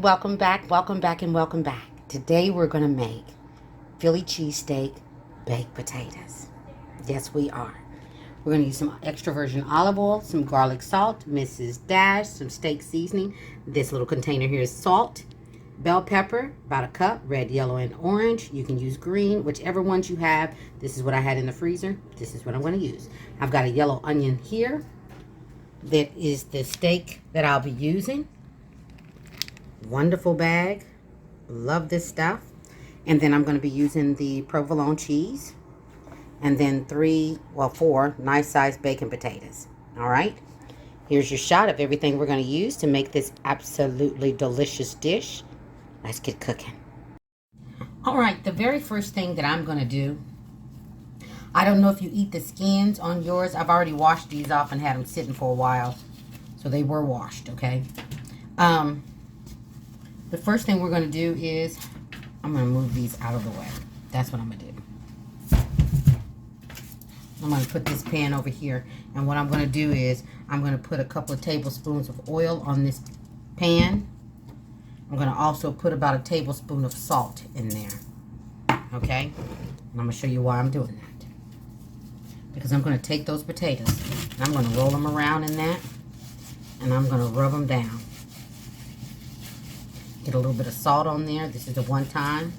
welcome back, welcome back, and welcome back. Today we're going to make Philly cheesesteak baked potatoes. Yes, we are. We're going to use some extra virgin olive oil, some garlic salt, Mrs. Dash, some steak seasoning. This little container here is salt, bell pepper, about a cup, red, yellow, and orange. You can use green, whichever ones you have. This is what I had in the freezer. This is what I'm going to use. I've got a yellow onion here. That is the steak that I'll be using. Wonderful bag. Love this stuff. And then I'm going to be using the provolone cheese. And then 4 nice sized bacon potatoes. All right. Here's your shot of everything we're going to use to make this absolutely delicious dish. Let's get cooking. All right. The very first thing that I'm going to do, I don't know if you eat the skins on yours. I've already washed these off and had them sitting for a while. So they were washed, okay? The first thing we're going to do is I'm going to move these out of the way. That's what I'm going to do. I'm going to put this pan over here. And what I'm going to do is I'm going to put a couple of tablespoons of oil on this pan. I'm going to also put about a tablespoon of salt in there. Okay? And I'm going to show you why I'm doing that. Because I'm going to take those potatoes and I'm going to roll them around in that. And I'm going to rub them down. Get a little bit of salt on there. This is the one time.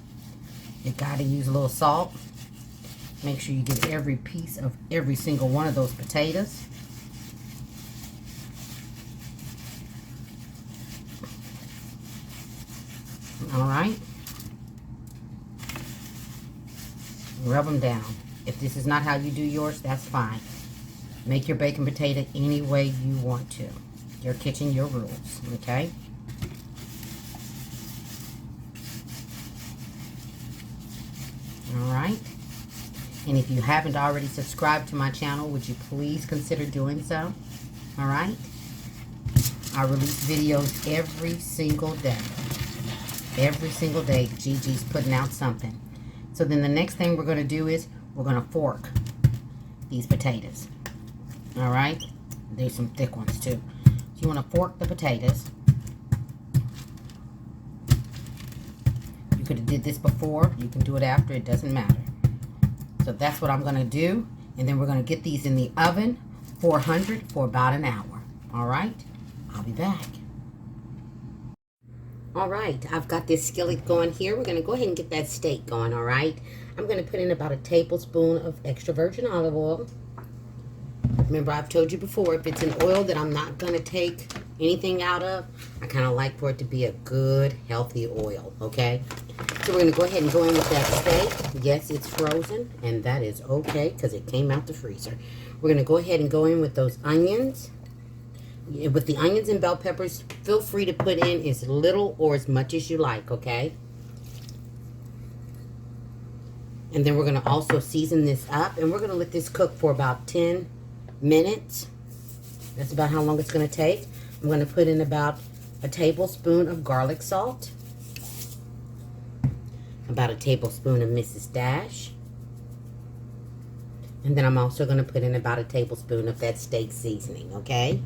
You got to use a little salt. Make sure you get every piece of every single one of those potatoes. All right. Rub them down. If this is not how you do yours, that's fine. Make your bacon potato any way you want to. Your kitchen, your rules. Okay? Alright, and if you haven't already subscribed to my channel, would you please consider doing so? Alright, I release videos every single day. Every single day, Gigi's putting out something. So then the next thing we're going to do is we're going to fork these potatoes. Alright, there's some thick ones too. So you want to fork the potatoes. Could have did this before. You can do it after. It doesn't matter. So that's what I'm going to do. And then we're going to get these in the oven, 400 for about an hour. All right. I'll be back. All right. I've got this skillet going here. We're going to go ahead and get that steak going. All right. I'm going to put in about a tablespoon of extra virgin olive oil. Remember, I've told you before, if it's an oil that I'm not going to take anything out of, I kind of like for it to be a good, healthy oil, okay? So we're going to go ahead and go in with that steak. Yes, it's frozen, and that is okay because it came out the freezer. We're going to go ahead and go in with those onions. With the onions and bell peppers, feel free to put in as little or as much as you like, okay? And then we're going to also season this up, and we're going to let this cook for about 10 minutes. That's about how long it's going to take. I'm going to put in about a tablespoon of garlic salt, about a tablespoon of Mrs. Dash, and then I'm also going to put in about a tablespoon of that steak seasoning, okay?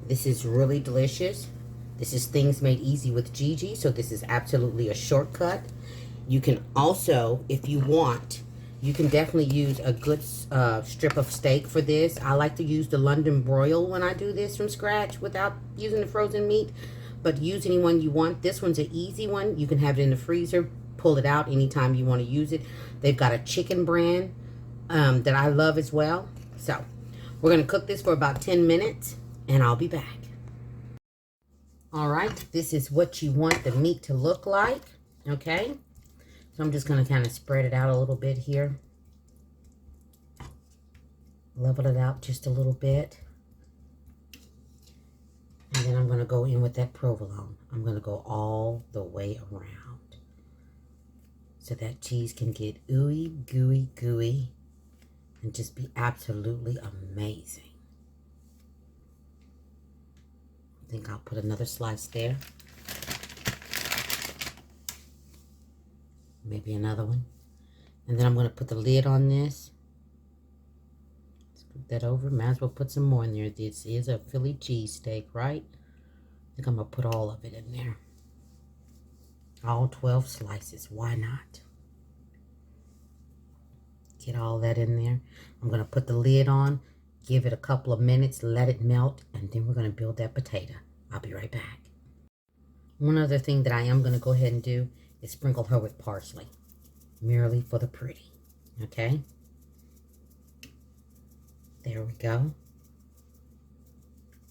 This is really delicious. This is Things Made Easy with Gigi, so this is absolutely a shortcut. You can also, if you want, you can definitely use a good strip of steak for this. I like to use the London broil when I do this from scratch without using the frozen meat. But use any one you want. This one's an easy one. You can have it in the freezer. Pull it out anytime you want to use it. They've got a chicken brand that I love as well. So we're going to cook this for about 10 minutes and I'll be back. All right. This is what you want the meat to look like. Okay. So I'm just going to kind of spread it out a little bit here. Level it out just a little bit. And then I'm going to go in with that provolone. I'm going to go all the way around. So that cheese can get ooey, gooey, gooey. And just be absolutely amazing. I think I'll put another slice there. Maybe another one. And then I'm going to put the lid on this. Scoop that over. Might as well put some more in there. This is a Philly cheesesteak, right? I think I'm going to put all of it in there. All 12 slices. Why not? Get all that in there. I'm going to put the lid on, give it a couple of minutes, let it melt, and then we're going to build that potato. I'll be right back. One other thing that I am going to go ahead and do is sprinkle her with parsley, merely for the pretty. Okay? There we go.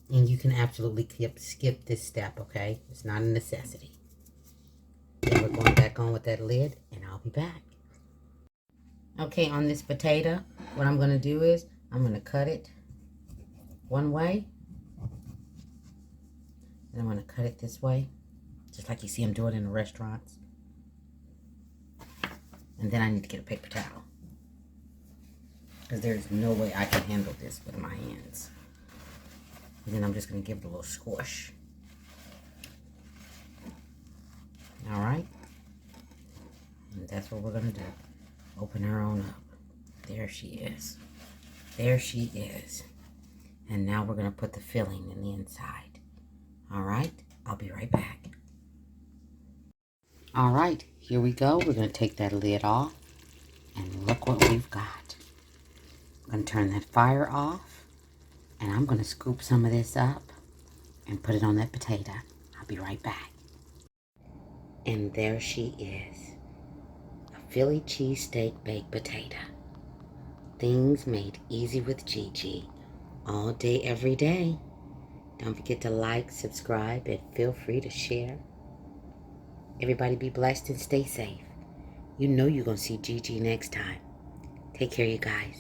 And you can absolutely skip this step, okay? It's not a necessity. Then we're going back on with that lid, and I'll be back. Okay, on this potato, what I'm going to do is I'm going to cut it one way. And I'm going to cut it this way, just like you see them do it in the restaurants. And then I need to get a paper towel, because there's no way I can handle this with my hands. And then I'm just going to give it a little squish. All right. And that's what we're going to do. Open her on up. There she is. There she is. And now we're going to put the filling in the inside. All right. I'll be right back. All right. Here we go. We're going to take that lid off. And look what we've got. I'm going to turn that fire off. And I'm going to scoop some of this up and put it on that potato. I'll be right back. And there she is. A Philly cheesesteak baked potato. Things made easy with Gigi. All day, every day. Don't forget to like, subscribe, and feel free to share. Everybody be blessed and stay safe. You know you're going to see Gigi next time. Take care, you guys.